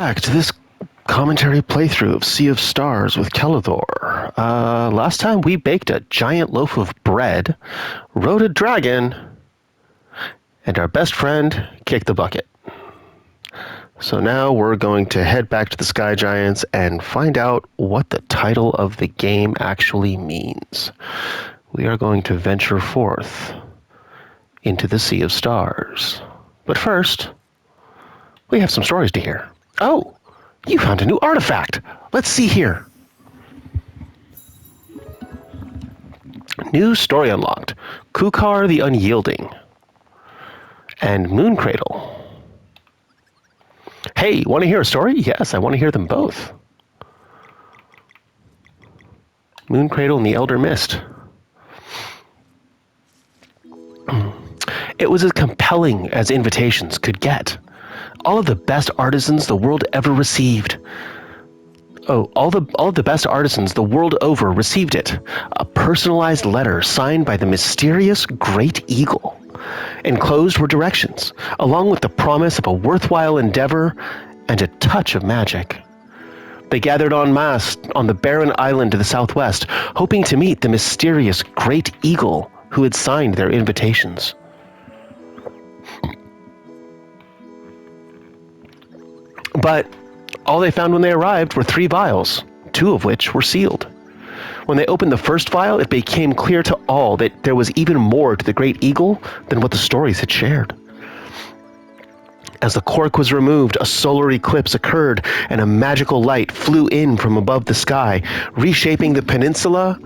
Back to this commentary playthrough of Sea of Stars with Kelithor. Last time we baked a giant loaf of bread, rode a dragon, and our best friend kicked the bucket. So now we're going to head back to the Sky Giants and find out what the title of the game actually means. We are going to venture forth into the Sea of Stars. But first, we have some stories to hear. Oh, you found a new artifact. Let's see here. New story unlocked. Khukharr the Unyielding. And Mooncradle. Hey, want to hear a story? Yes, I want to hear them both. Mooncradle and the Elder Mist. It was as compelling as invitations could get. All of the best artisans the world ever received. All of the best artisans the world over received it. A personalized letter signed by the mysterious Great Eagle. Enclosed were directions, along with the promise of a worthwhile endeavor and a touch of magic. They gathered en masse on the barren island to the southwest, hoping to meet the mysterious Great Eagle who had signed their invitations. But all they found when they arrived were 3 vials, 2 of which were sealed. When they opened the first vial, it became clear to all that there was even more to the Great Eagle than what the stories had shared. As the cork was removed, a solar eclipse occurred and a magical light flew in from above the sky, reshaping the peninsula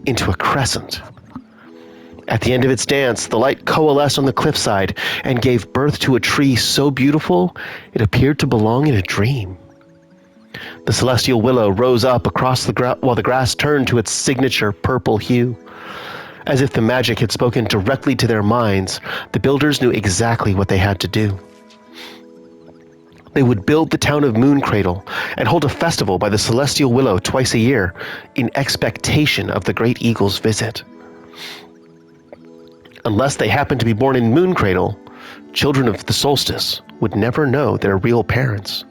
into a crescent. At the end of its dance, the light coalesced on the cliffside and gave birth to a tree so beautiful it appeared to belong in a dream. The celestial willow rose up across while the grass turned to its signature purple hue. As if the magic had spoken directly to their minds, the builders knew exactly what they had to do. They would build the town of Mooncradle and hold a festival by the celestial willow twice a year in expectation of the Great Eagle's visit. Unless they happened to be born in Mooncradle, children of the solstice would never know their real parents.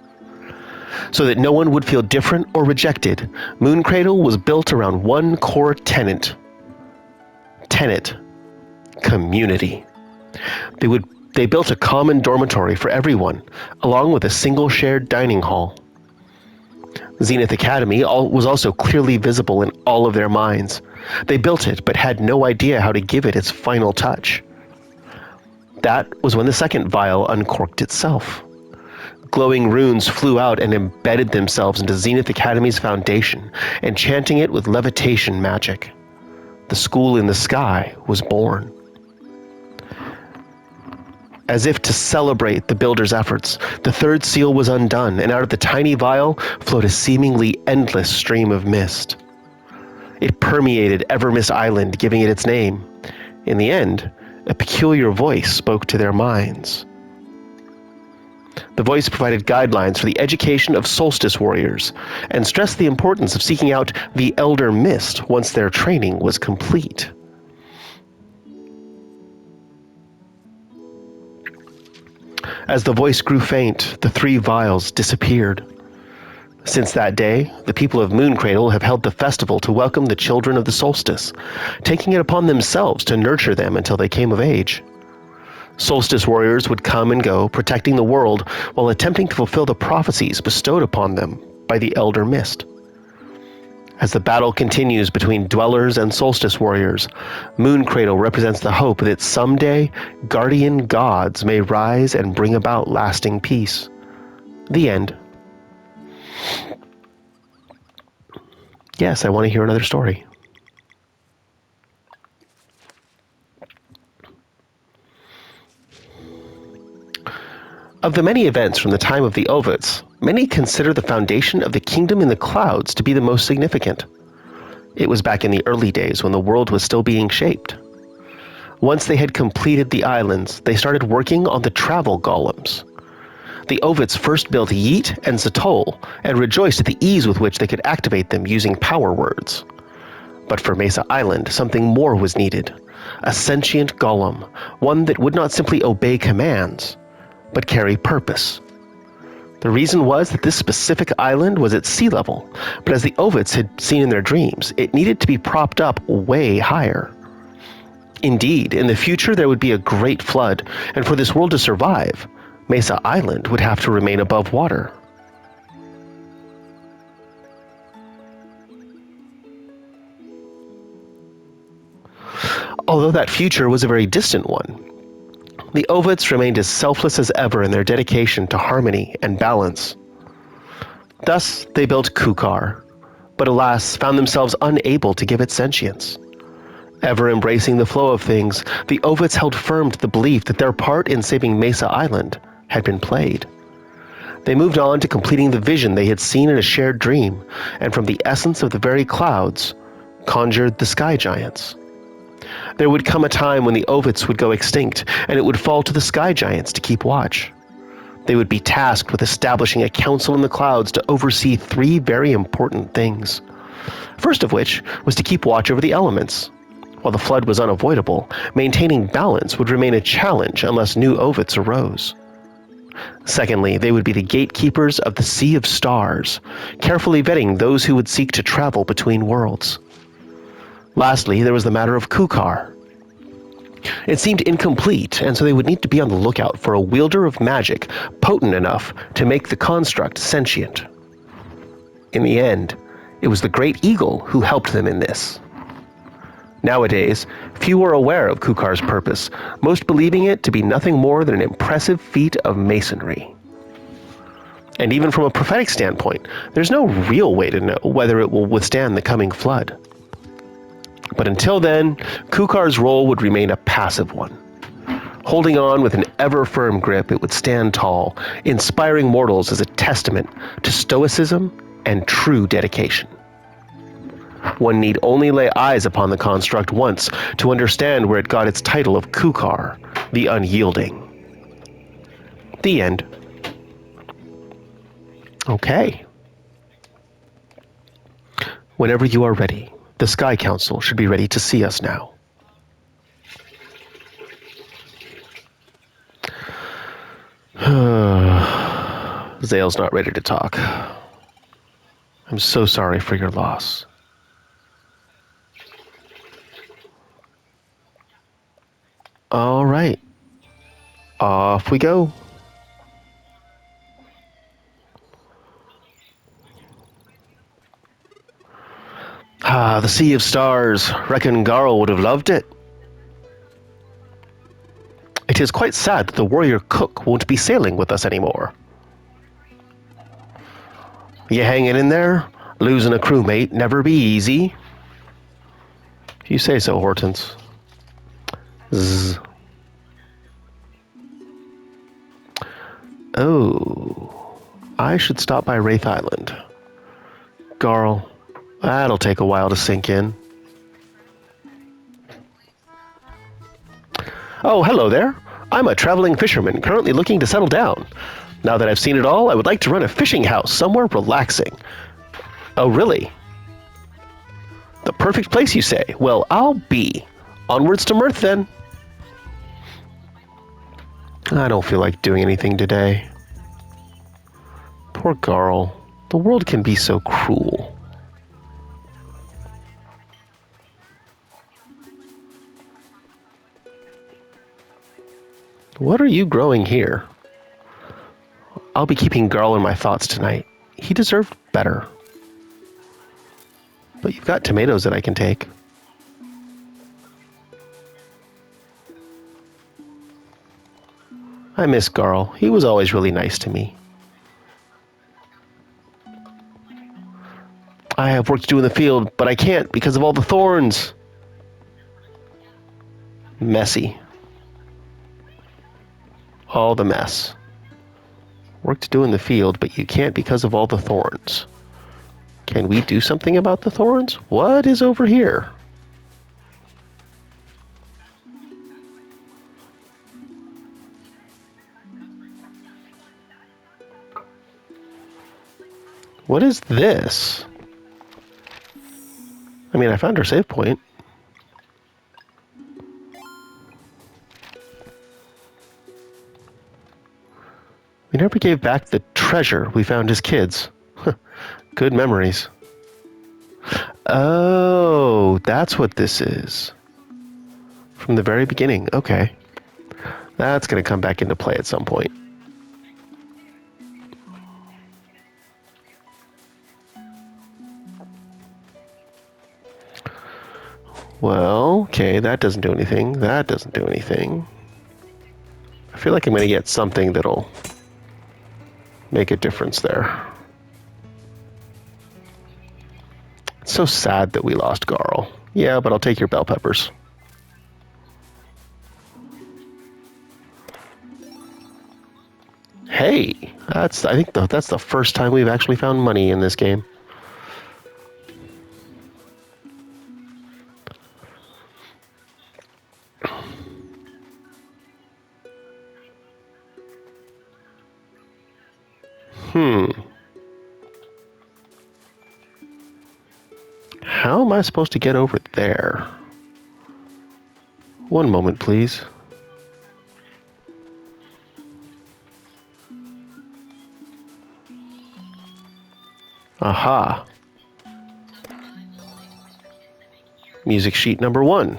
So that no one would feel different or rejected, Mooncradle was built around one core tenet: community. They built a common dormitory for everyone, along with a single shared dining hall. Zenith Academy was also clearly visible in all of their minds. They built it, but had no idea how to give it its final touch. That was when the second vial uncorked itself. Glowing runes flew out and embedded themselves into Zenith Academy's foundation, enchanting it with levitation magic. The school in the sky was born. As if to celebrate the builders' efforts, the third seal was undone, and out of the tiny vial flowed a seemingly endless stream of mist. It permeated Evermist Island, giving it its name. In the end, a peculiar voice spoke to their minds. The voice provided guidelines for the education of solstice warriors and stressed the importance of seeking out the Elder Mist once their training was complete. As the voice grew faint, the 3 vials disappeared. Since that day, the people of Mooncradle have held the festival to welcome the children of the solstice, taking it upon themselves to nurture them until they came of age. Solstice warriors would come and go, protecting the world while attempting to fulfill the prophecies bestowed upon them by the Elder Mist. As the battle continues between dwellers and solstice warriors, Mooncradle represents the hope that someday guardian gods may rise and bring about lasting peace. The end. Yes, I want to hear another story. Of the many events from the time of the Ovets, many consider the foundation of the kingdom in the clouds to be the most significant. It was back in the early days when the world was still being shaped. Once they had completed the islands, they started working on the travel golems. The Ovets first built Yeet and Zatol and rejoiced at the ease with which they could activate them using power words. But for Mesa Island, something more was needed. A sentient golem, one that would not simply obey commands, but carry purpose. The reason was that this specific island was at sea level, but as the Ovits had seen in their dreams, it needed to be propped up way higher. Indeed, in the future there would be a great flood, and for this world to survive, Mesa Island would have to remain above water. Although that future was a very distant one, the Ovits remained as selfless as ever in their dedication to harmony and balance. Thus, they built Khukharr, but alas, found themselves unable to give it sentience. Ever embracing the flow of things, the Ovits held firm to the belief that their part in saving Mesa Island had been played. They moved on to completing the vision they had seen in a shared dream, and from the essence of the very clouds, conjured the sky giants. There would come a time when the Ovits would go extinct, and it would fall to the sky giants to keep watch. They would be tasked with establishing a council in the clouds to oversee three very important things. First of which was to keep watch over the elements. While the flood was unavoidable, maintaining balance would remain a challenge unless new Ovits arose. Secondly, they would be the gatekeepers of the Sea of Stars, carefully vetting those who would seek to travel between worlds. Lastly, there was the matter of Khukharr. It seemed incomplete, and so they would need to be on the lookout for a wielder of magic potent enough to make the construct sentient. In the end, it was the Great Eagle who helped them in this. Nowadays, few are aware of Khukhar's purpose, most believing it to be nothing more than an impressive feat of masonry. And even from a prophetic standpoint, there's no real way to know whether it will withstand the coming flood. But until then, Khukhar's role would remain a passive one. Holding on with an ever-firm grip, it would stand tall, inspiring mortals as a testament to stoicism and true dedication. One need only lay eyes upon the construct once to understand where it got its title of Khukharr the Unyielding. The end. Okay. Whenever you are ready, the Sky Council should be ready to see us now. Zale's not ready to talk. I'm so sorry for your loss. All right. Off we go. The Sea of Stars. Reckon Garl would have loved it. It is quite sad that the warrior cook won't be sailing with us anymore. You hanging in there? Losing a crewmate never be easy. If you say so, Hortense. Zzz. Oh, I should stop by Wraith Island. Garl, that'll take a while to sink in. Oh, hello there. I'm a traveling fisherman currently looking to settle down. Now that I've seen it all, I would like to run a fishing house somewhere relaxing. Oh, really? The perfect place, you say? Well, I'll be. Onwards to Mirth, then. I don't feel like doing anything today. Poor Garl. The world can be so cruel. What are you growing here? I'll be keeping Garl in my thoughts tonight. He deserved better. But you've got tomatoes that I can take. I miss Garl. He was always really nice to me. I have work to do in the field, but I can't because of all the thorns. Messy. All the mess. Work to do in the field, but you can't because of all the thorns. Can we do something about the thorns? What is over here? What is this? I mean, I found our save point. We never gave back the treasure we found as kids. Good memories. Oh, that's what this is. From the very beginning. Okay. That's going to come back into play at some point. Well, okay, that doesn't do anything. That doesn't do anything. I feel like I'm going to get something that'll make a difference there. It's so sad that we lost Garl. Yeah, but I'll take your bell peppers. Hey, I think that's the first time we've actually found money in this game. How am I supposed to get over there? One moment, please. Aha. Music sheet number 1.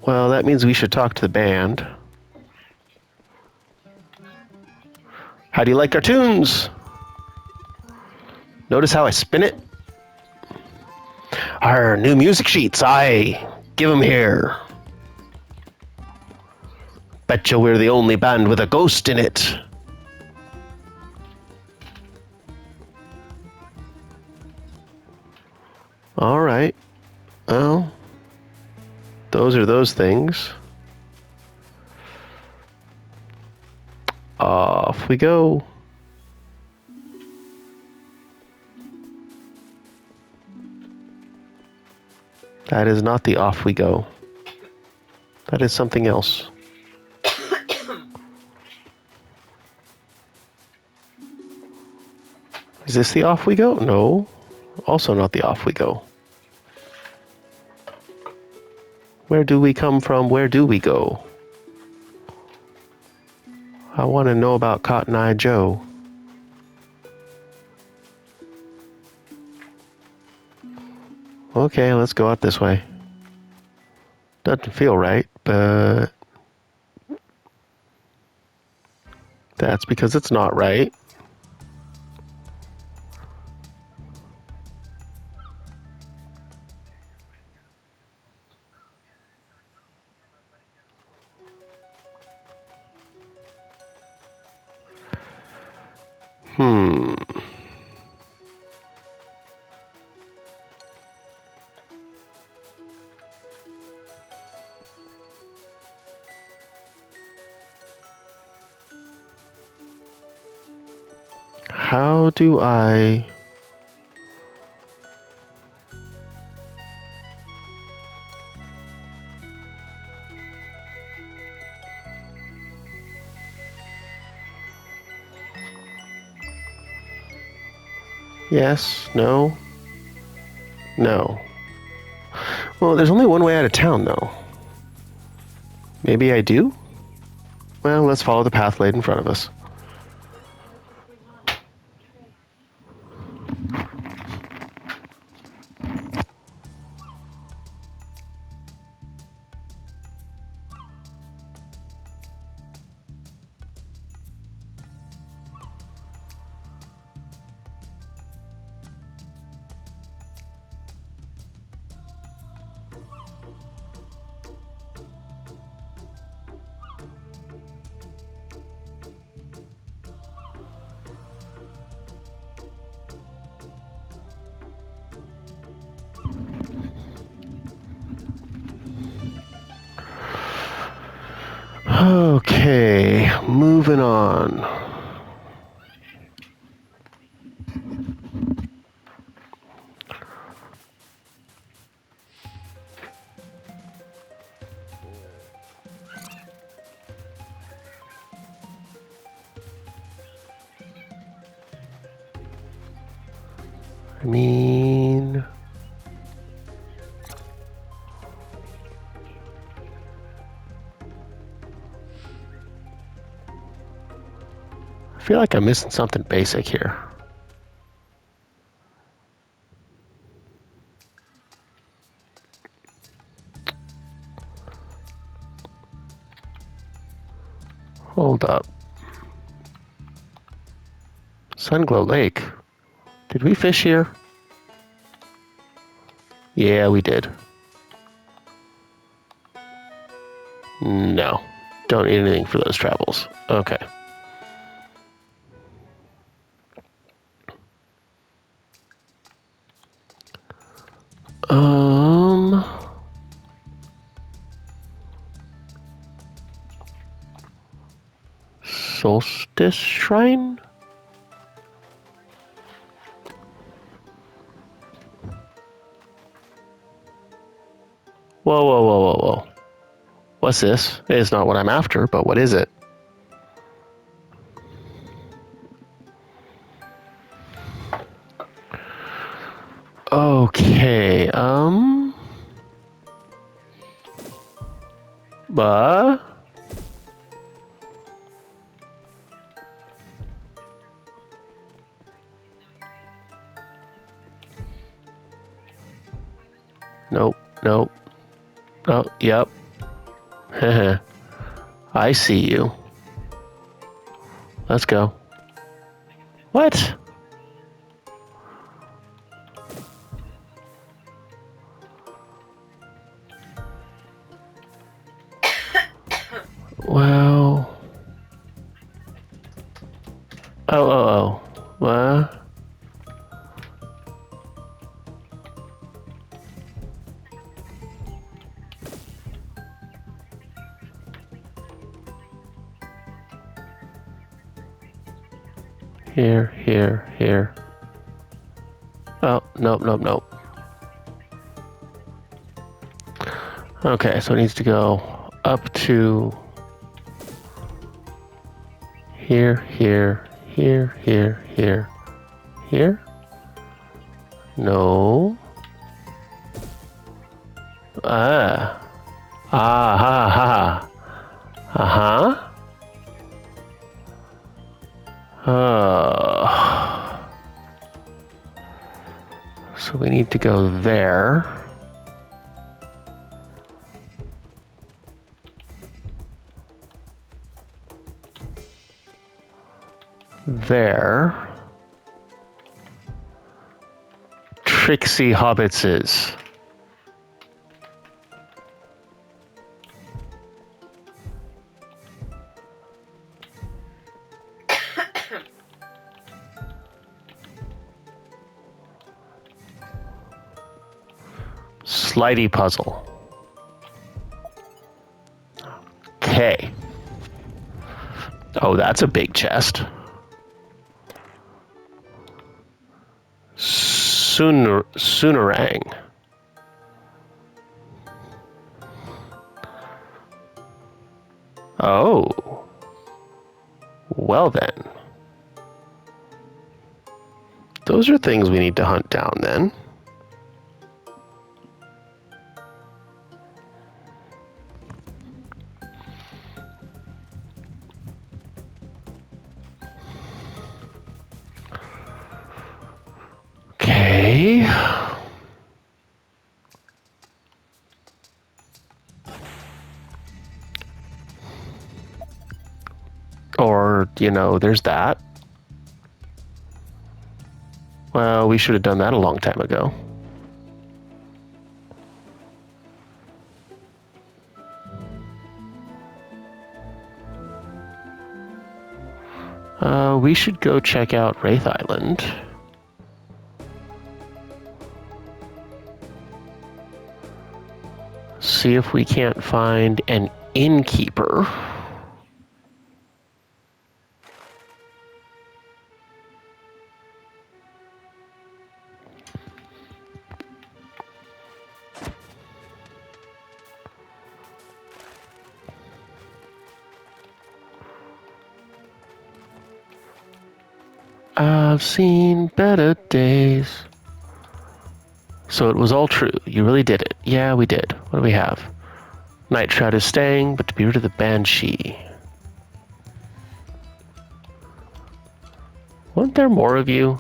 Well, that means we should talk to the band. How do you like our tunes? Notice how I spin it? Our new music sheets, aye. Give 'em here. Betcha we're the only band with a ghost in it. Alright. Well, those are those things. Off we go. That is not the off we go. That is something else. Is this the off we go? No. Also not the off we go. Where do we come from? Where do we go? I want to know about Cotton Eye Joe. Okay, let's go out this way. Doesn't feel right, but that's because it's not right. How do I... Yes, no, no. Well, there's only one way out of town, though. Maybe I do? Well, let's follow the path laid in front of us. Okay, moving on. I mean... feel like I'm missing something basic here. Hold up. Sunglow Lake. Did we fish here? Yeah, we did. No. Don't need anything for those travels. Okay. Solstice Shrine? Whoa, whoa, whoa, whoa, whoa. What's this? It's not what I'm after, but what is it? Okay, but... Nope, nope. Oh, yep. I see you. Let's go. What? Well... Oh. What? Here. Oh, nope. Okay, so it needs to go up to here. No. Ha. Uh-huh. So we need to go there. There. Tricksy hobbitses. Slidey puzzle. Okay. Oh, that's a big chest. Soonerang. Oh. Well then. Those are things we need to hunt down then. Okay. Or, there's that. Well, we should have done that a long time ago. We should go check out Wraith Island. See if we can't find an innkeeper. I've seen better days. So it was all true. You really did it. Yeah, we did. What do we have? Night Shroud is staying, but to be rid of the Banshee. Weren't there more of you?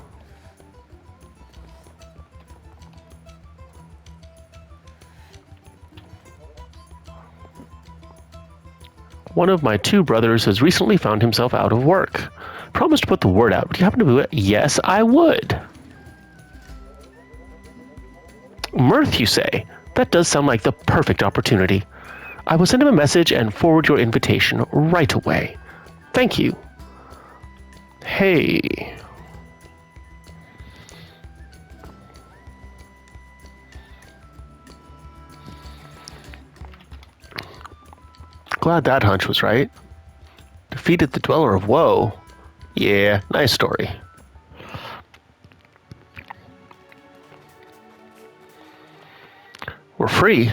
One of my two brothers has recently found himself out of work. Promised to put the word out. Would you happen to do it? Yes, I would. Mirth, you say? That does sound like the perfect opportunity. I will send him a message and forward your invitation right away. Thank you. Hey. Glad that hunch was right. Defeated the Dweller of Woe. Yeah, nice story. We're free.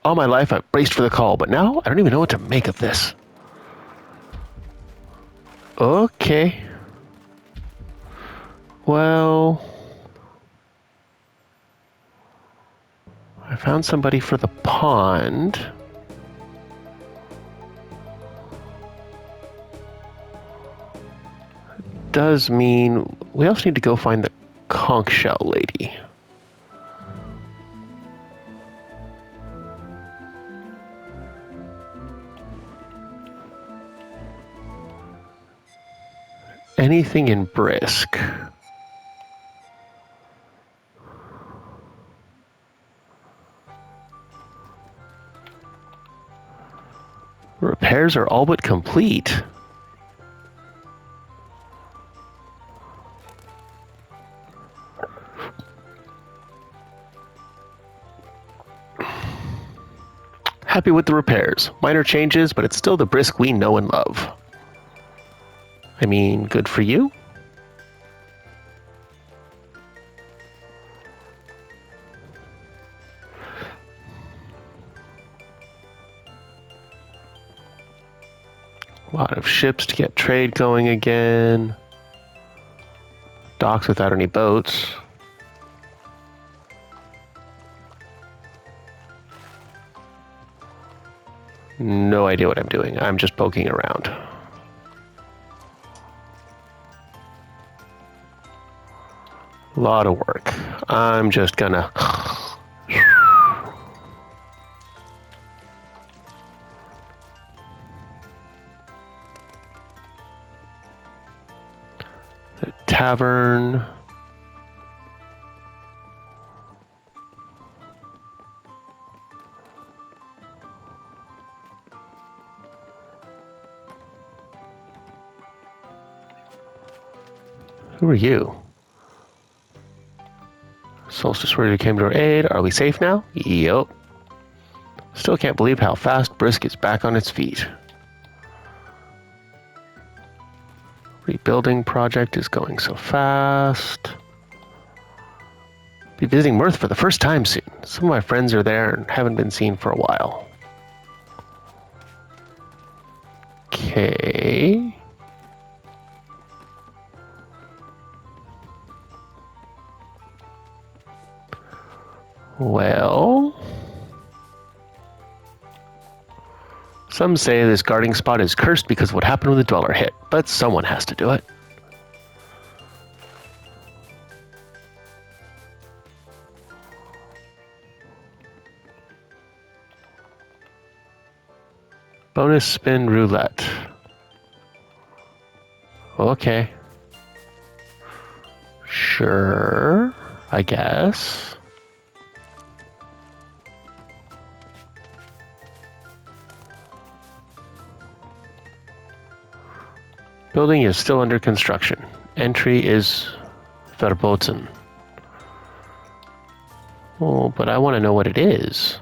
All my life I've braced for the call, but now I don't even know what to make of this. Okay. Well, I found somebody for the pond. Does mean we also need to go find the conch shell lady. Anything in Brisk? Repairs are all but complete. Happy with the repairs. Minor changes, but it's still the Brisk we know and love. I mean, good for you. A lot of ships to get trade going again. Docks without any boats. No idea what I'm doing. I'm just poking around. A lot of work. I'm just gonna... The tavern... Who are you? Solstice Warrior came to our aid. Are we safe now? Yup. Still can't believe how fast Brisk is back on its feet. Rebuilding project is going so fast. Be visiting Mirth for the first time soon. Some of my friends are there and haven't been seen for a while. Okay. Well, some say this guarding spot is cursed because of what happened when the Dweller hit, but someone has to do it. Bonus spin roulette. Okay. Sure, I guess. Building is still under construction. Entry is verboten. Oh, but I want to know what it is.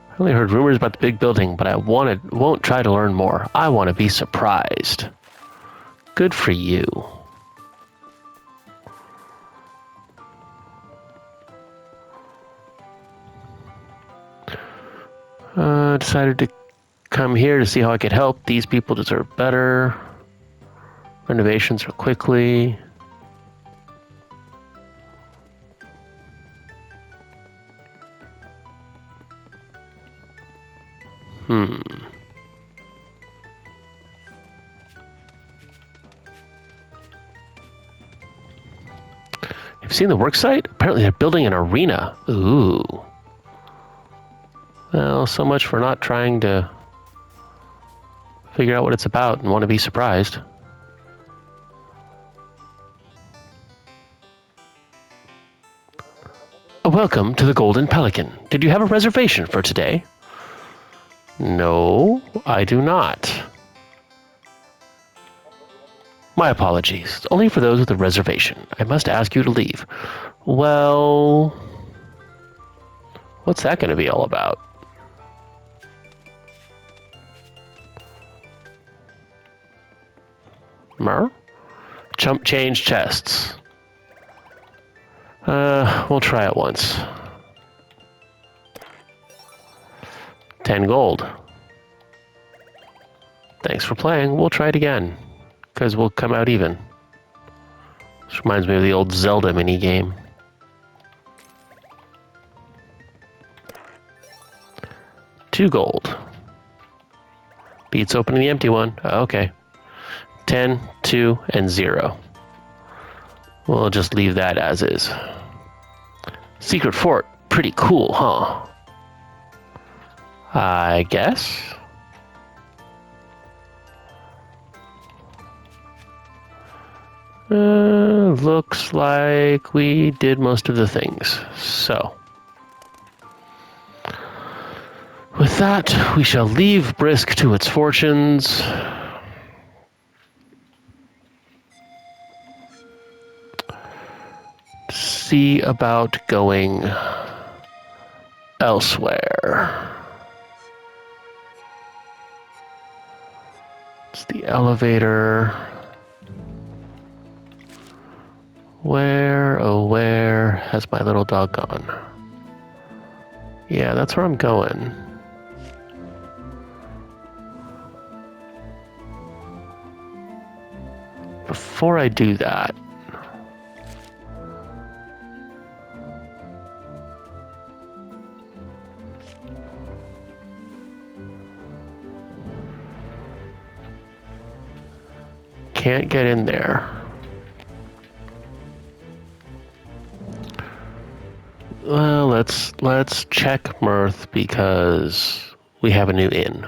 I only heard rumors about the big building, but I won't try to learn more. I want to be surprised. Good for you. Decided to come here to see how I could help. These people deserve better. Renovations are quickly. You've seen the worksite? Apparently they're building an arena. Ooh. Well, so much for not trying to figure out what it's about and want to be surprised. Welcome to the Golden Pelican. Did you have a reservation for today? No, I do not. My apologies. Only for those with a reservation. I must ask you to leave. Well, what's that going to be all about? Mer? Chump change chests. We'll try it once. 10 gold. Thanks for playing. We'll try it again. Because we'll come out even. This reminds me of the old Zelda minigame. Two gold. Beats opening the empty one. Okay. 10, 2, and 0. We'll just leave that as is. Secret fort. Pretty cool, huh? I guess. Looks like we did most of the things. So, with that, we shall leave Brisk to its fortunes. See about going elsewhere. It's the elevator. Where, oh where has my little dog gone? Yeah, that's where I'm going. Before I do that, can't get in there. Well, let's check Mirth because we have a new inn.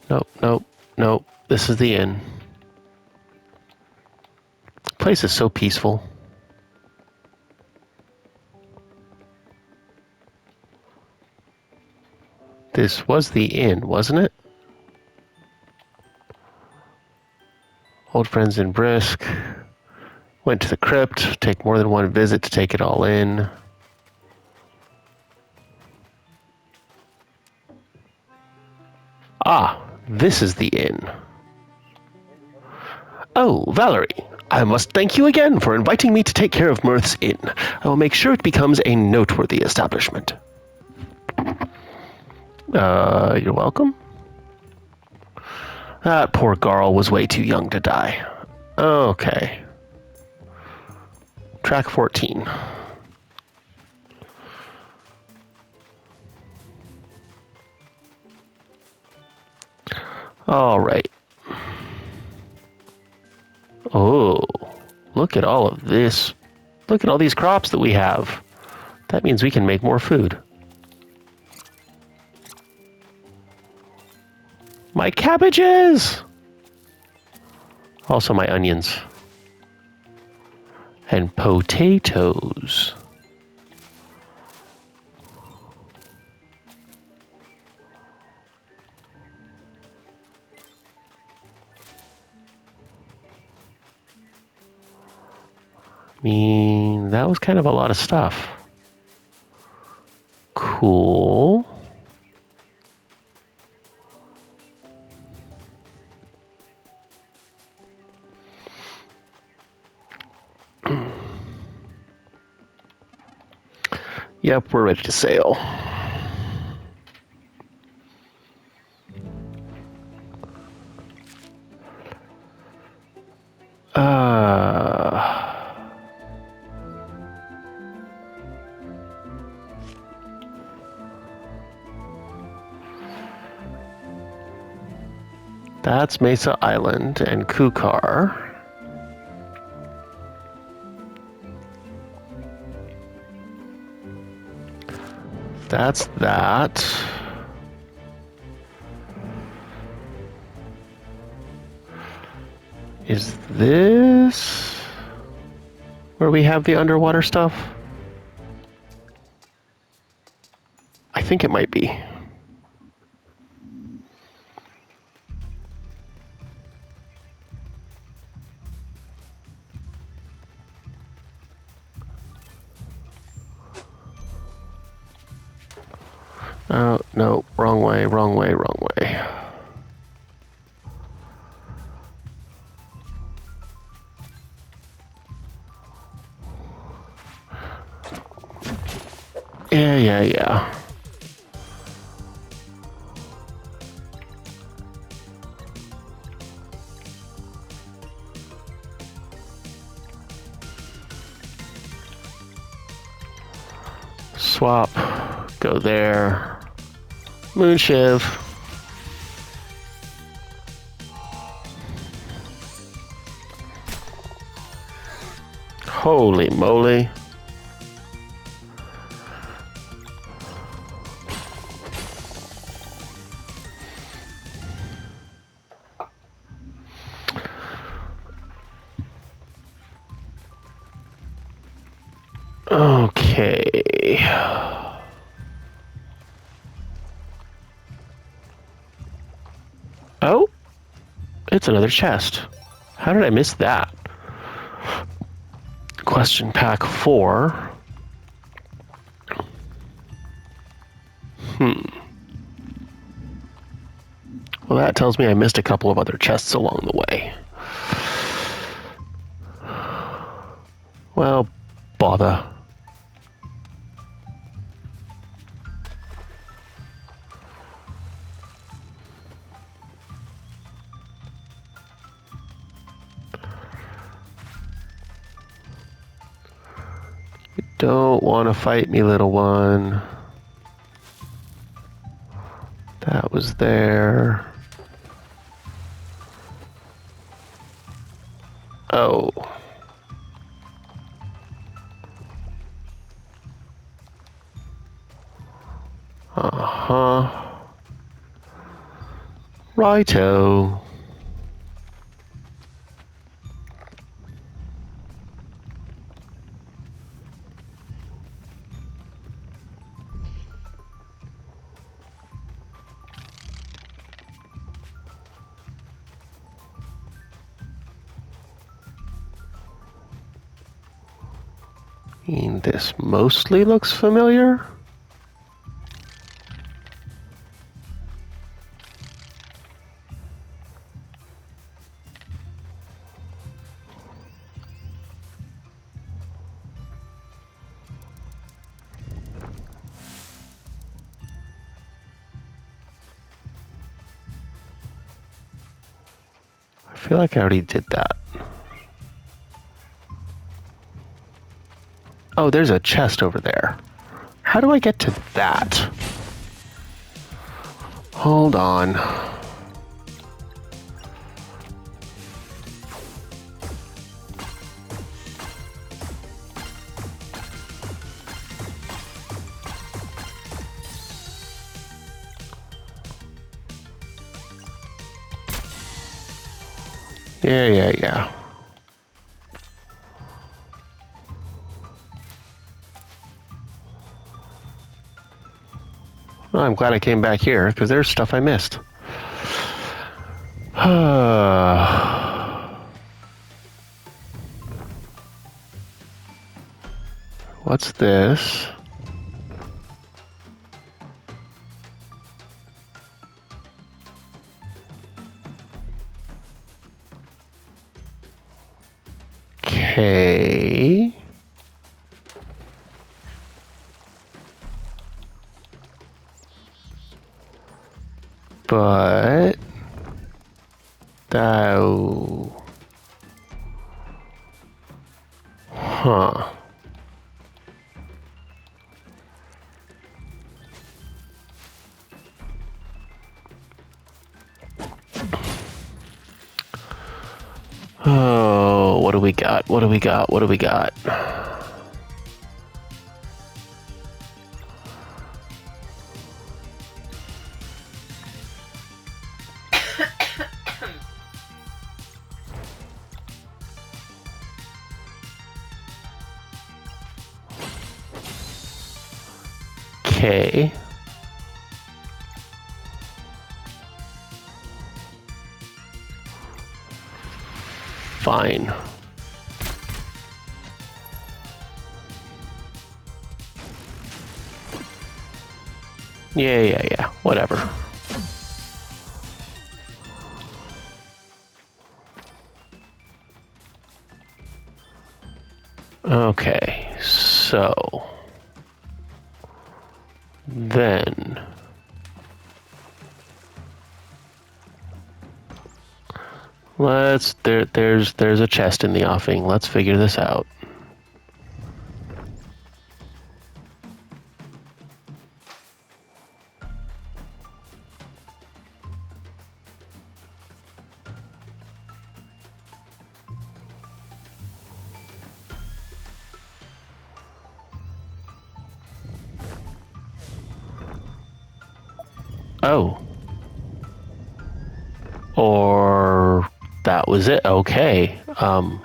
Nope, nope, nope. This is the inn. The place is so peaceful. This was the inn, wasn't it? Old friends in Brisk. Went to the crypt. Take more than one visit to take it all in. Ah, this is the inn. Oh, Valerie, I must thank you again for inviting me to take care of Mirth's inn. I will make sure it becomes a noteworthy establishment. You're welcome. That poor Garl was way too young to die. Okay. Track 14. All right. Oh, look at all of this. Look at all these crops that we have. That means we can make more food. My cabbages! Also my onions. And potatoes. I mean, that was kind of a lot of stuff. Cool. Yep, we're ready to sail. That's Mesa Island and Khukharr. That's that. Is this where we have the underwater stuff? I think it might be. Oh, no, wrong way, wrong way, wrong way. Yeah. Swap, go there. Moonshiv. Holy moly. Okay. Oh, it's another chest. How did I miss that? Question pack 4. Well, that tells me I missed a couple of other chests along the way. Well, bother. You don't want to fight me, little one. That was there. Oh. Uh-huh. Righto. This mostly looks familiar. I feel like I already did that. Oh, there's a chest over there. How do I get to that? Hold on. Yeah. Well, I'm glad I came back here, because there's stuff I missed. What's this? Okay. But that, huh. Oh, what do we got? What do we got? What do we got? Okay. Fine. Yeah. Whatever. Okay, so then there's a chest in the offing. Let's figure this out. Oh. Or that was it. Okay. I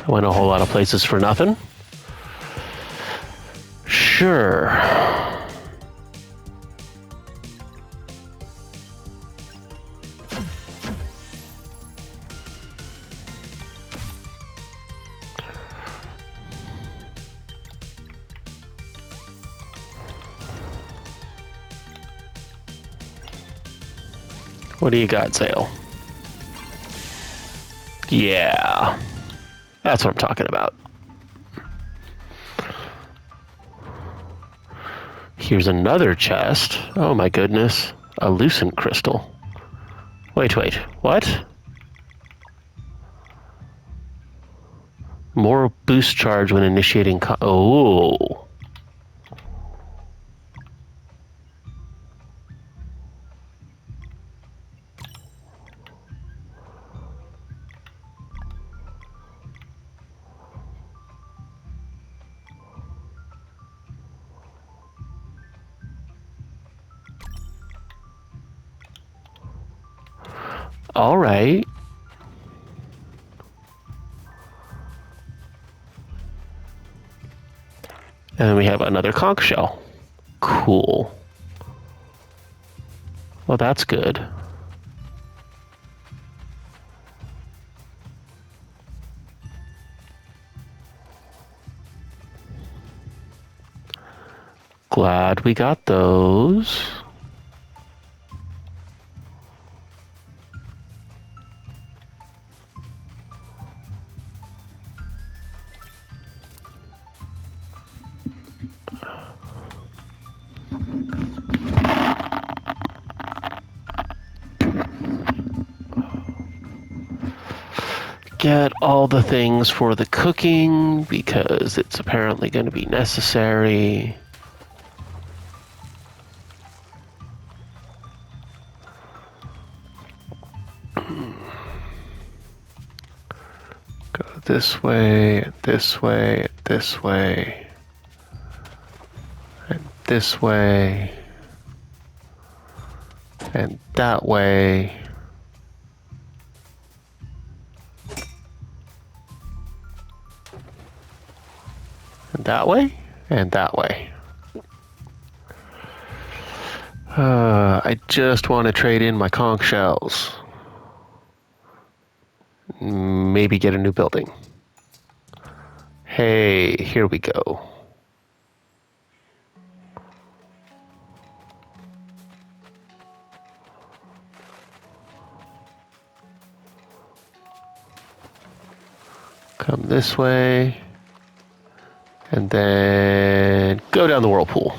went a whole lot of places for nothing. Sure. What do you got, Zale? Yeah. That's what I'm talking about. Here's another chest. Oh my goodness. A lucent crystal. Wait. What? More boost charge when initiating oh. All right. And then we have another conch shell. Cool. Well, that's good. Glad we got those. Get all the things for the cooking because it's apparently going to be necessary. Go this way, this way, this way, and this way, and that way. And that way, and that way. I just want to trade in my conch shells. Maybe get a new building. Hey, here we go. Come this way. And then go down the whirlpool.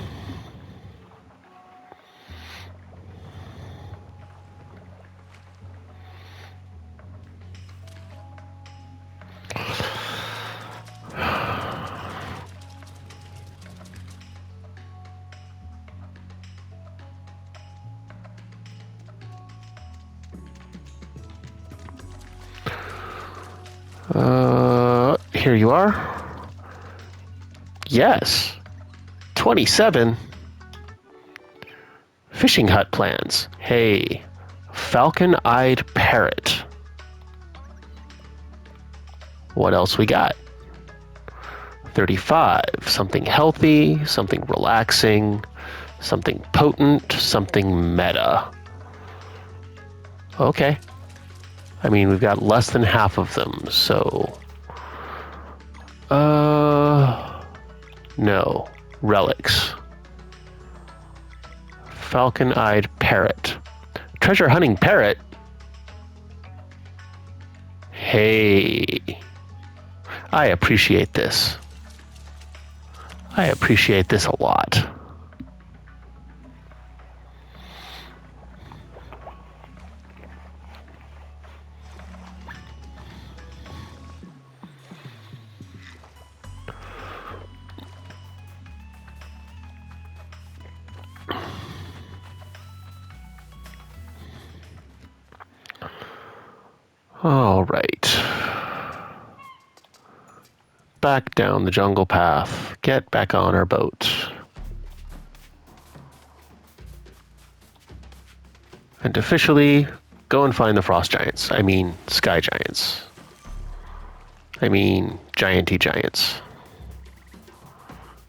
Here you are. Yes. 27. Fishing hut plans. Hey. Falcon-eyed parrot. What else we got? 35. Something healthy, something relaxing, something potent, something meta. Okay. I mean, we've got less than half of them, so... No. Relics. Falcon-eyed parrot. Treasure hunting parrot? Hey. I appreciate this. I appreciate this a lot. All right. Back down the jungle path. Get back on our boat. And officially, go and find the frost giants. I mean, sky giants. I mean, gianty giants.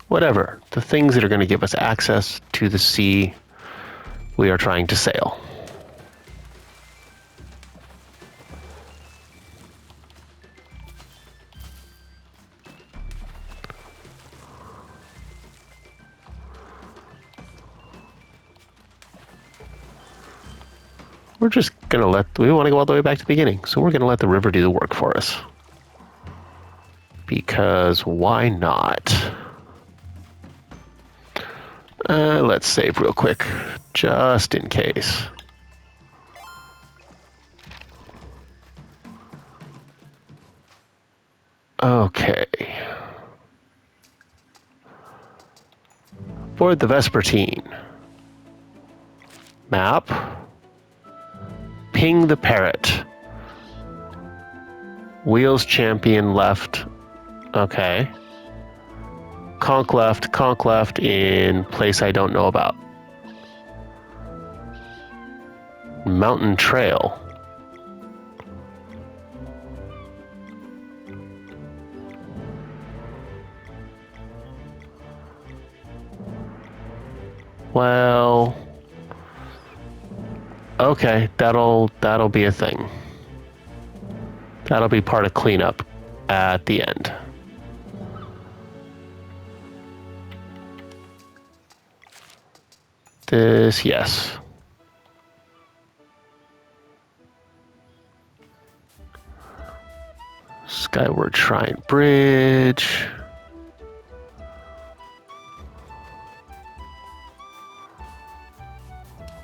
Whatever. The things that are going to give us access to the sea we are trying to sail. We're just going to we want to go all the way back to the beginning, so we're going to let the river do the work for us. Because why not? Let's save real quick, just in case. Okay. Board the Vespertine. Map. Ping the parrot. Wheels champion left. Okay. Conch left in place I don't know about. Mountain trail. Well, okay, that'll be a thing. That'll be part of cleanup at the end. This, yes. Skyward Shrine Bridge.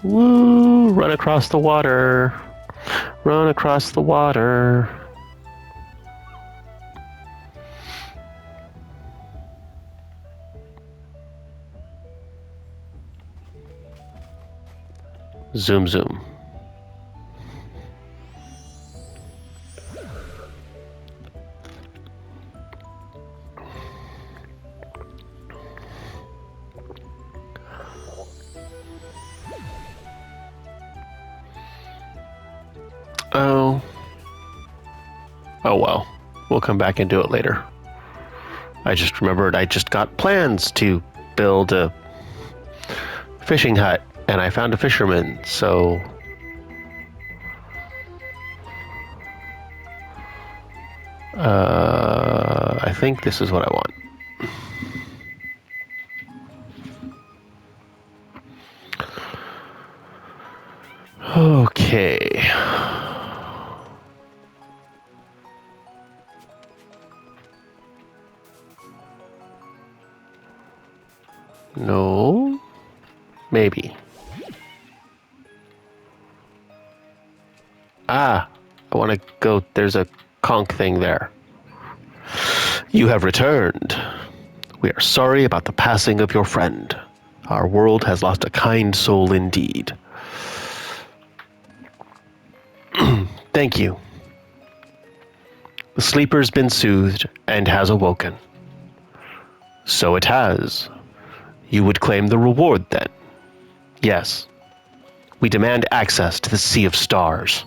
Woo! Run across the water. Run across the water. Zoom, zoom. Oh well. We'll come back and do it later. I just remembered I just got plans to build a fishing hut, and I found a fisherman, so... I think this is what I want. Okay. No. Maybe. Ah, I want to go. There's a conch thing there. You have returned. We are sorry about the passing of your friend. Our world has lost a kind soul indeed. Thank you. The sleeper's been soothed and has awoken. So it has. You would claim the reward, then? Yes. We demand access to the Sea of Stars.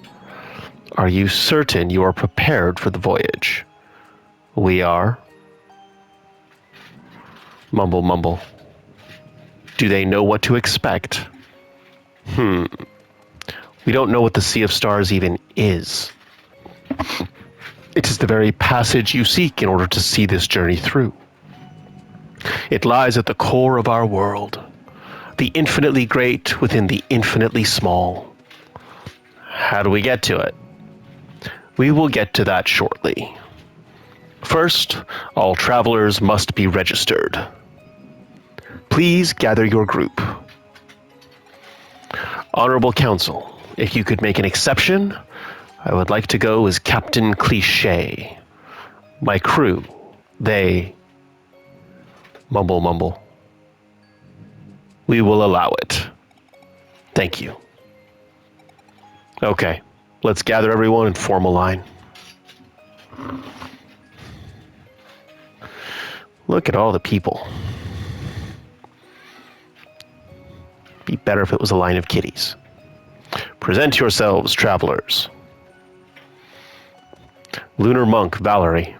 Are you certain you are prepared for the voyage? We are. Mumble, mumble. Do they know what to expect? We don't know what the Sea of Stars even is. It is the very passage you seek in order to see this journey through. It lies at the core of our world, the infinitely great within the infinitely small. How do we get to it? We will get to that shortly. First, all travelers must be registered. Please gather your group. Honorable Council, if you could make an exception, I would like to go as Captain Cliché. My crew, they... Mumble, mumble. We will allow it. Thank you. Okay, let's gather everyone and form a line. Look at all the people. Be better if it was a line of kitties. Present yourselves, travelers. Lunar Monk, Valerie.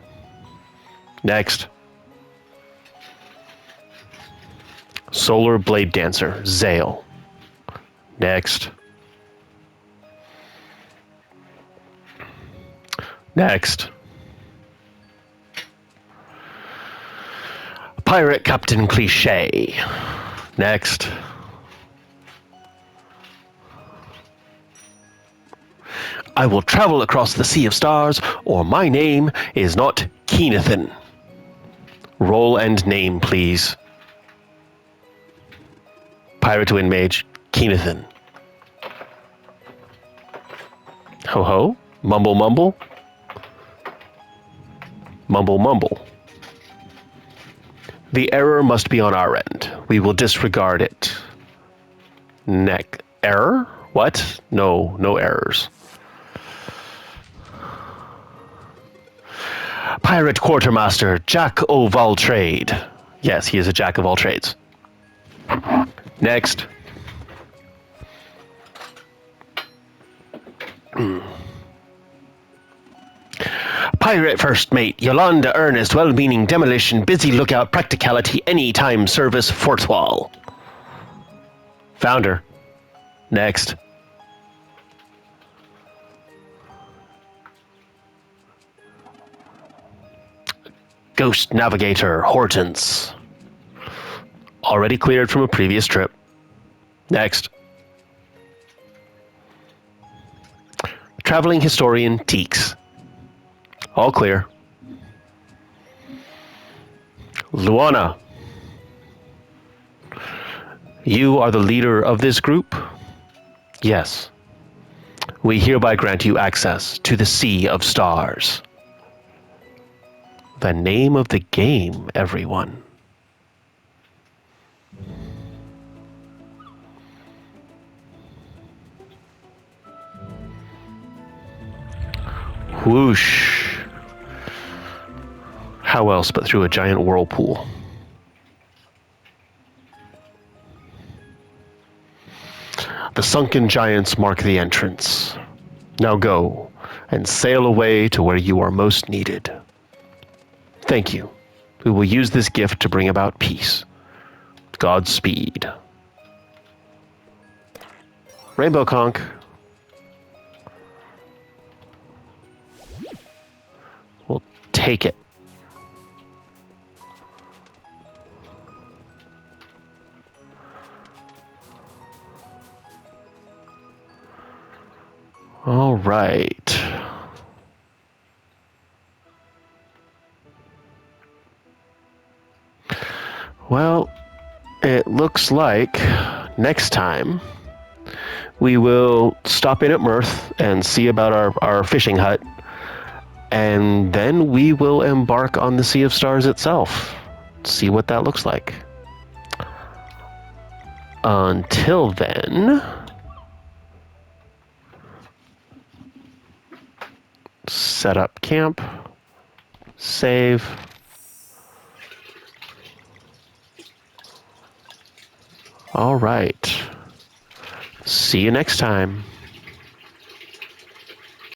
Next. Solar Blade Dancer, Zale. Next. Next. Pirate Captain Cliché. Next. I will travel across the Sea of Stars, or my name is not Keenathan. Roll and name, please. Pirate Wind Mage, Keenathan. Ho ho, mumble mumble. Mumble mumble. The error must be on our end. We will disregard it. Error? What? No errors. Pirate Quartermaster, Jack of all trade. Yes, he is a jack of all trades. Next. Pirate First Mate, Yolanda Ernest, well-meaning demolition, busy lookout, practicality, anytime service, Fortwall. Founder. Next. Ghost Navigator, Hortense. Already cleared from a previous trip. Next. Traveling Historian, Teeks. All clear. Luana. You are the leader of this group? Yes. We hereby grant you access to the Sea of Stars. The name of the game, everyone. Whoosh. How else but through a giant whirlpool? The sunken giants mark the entrance. Now go and sail away to where you are most needed. Thank you. We will use this gift to bring about peace. Godspeed. Rainbow Conch. We'll take it. All right. Well, it looks like next time we will stop in at Mirth and see about our fishing hut, and then we will embark on the Sea of Stars itself. See what that looks like. Until then, set up camp. Save. All right. See you next time.